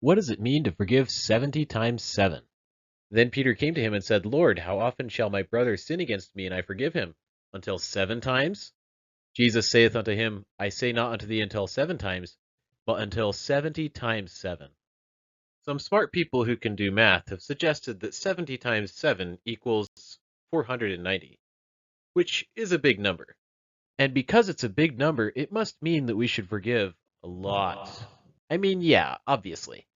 What does it mean to forgive 70 times 7? Then Peter came to him and said, Lord, how often shall my brother sin against me, and I forgive him? Until 7 times? Jesus saith unto him, I say not unto thee until 7 times, but until 70 times 7. Some smart people who can do math have suggested that 70 times 7 equals 490, which is a big number. And because it's a big number, it must mean that we should forgive a lot. I mean, yeah, obviously.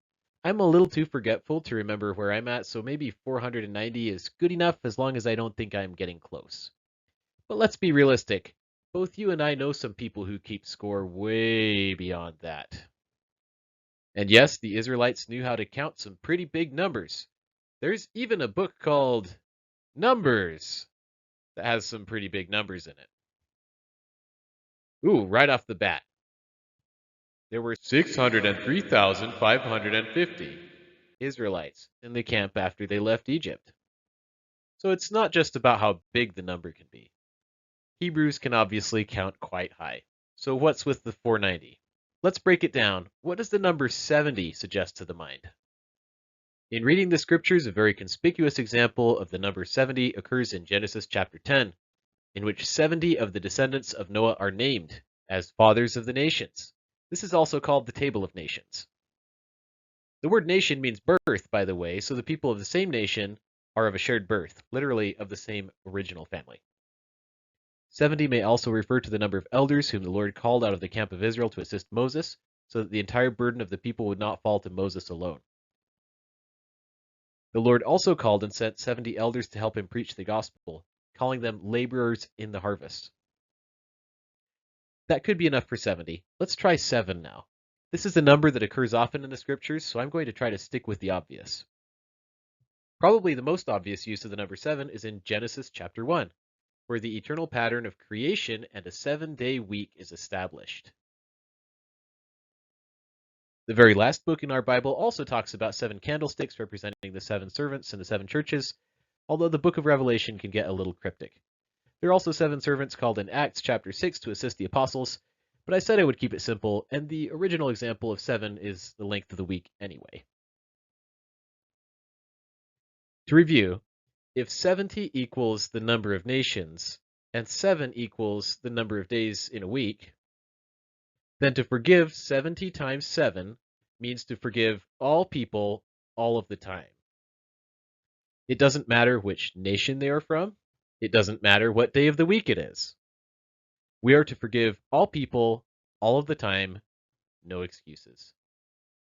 I'm a little too forgetful to remember where I'm at, so maybe 490 is good enough as long as I don't think I'm getting close. But let's be realistic. Both you and I know some people who keep score way beyond that. And yes, the Israelites knew how to count some pretty big numbers. There's even a book called Numbers that has some pretty big numbers in it. Ooh, right off the bat. There were 603,550 Israelites in the camp after they left Egypt. So it's not just about how big the number can be. Hebrews can obviously count quite high. So what's with the 490? Let's break it down. What does the number 70 suggest to the mind? In reading the scriptures, a very conspicuous example of the number 70 occurs in Genesis chapter 10, in which 70 of the descendants of Noah are named as fathers of the nations. This is also called the Table of Nations. The word nation means birth, by the way, so the people of the same nation are of a shared birth, literally of the same original family. 70 may also refer to the number of elders whom the Lord called out of the camp of Israel to assist Moses, so that the entire burden of the people would not fall to Moses alone. The Lord also called and sent 70 elders to help him preach the gospel, calling them laborers in the harvest. That could be enough for 70. Let's try 7 now. This is a number that occurs often in the scriptures, so I'm going to try to stick with the obvious. Probably the most obvious use of the number 7 is in Genesis chapter 1, where the eternal pattern of creation and a 7-day week is established. The very last book in our Bible also talks about 7 candlesticks representing the 7 servants and the 7 churches, although the book of Revelation can get a little cryptic. There are also 7 servants called in Acts chapter 6 to assist the apostles, but I said I would keep it simple, and the original example of 7 is the length of the week anyway. To review, if 70 equals the number of nations, and 7 equals the number of days in a week, then to forgive 70 times 7 means to forgive all people all of the time. It doesn't matter which nation they are from. It doesn't matter what day of the week it is. We are to forgive all people all of the time, no excuses.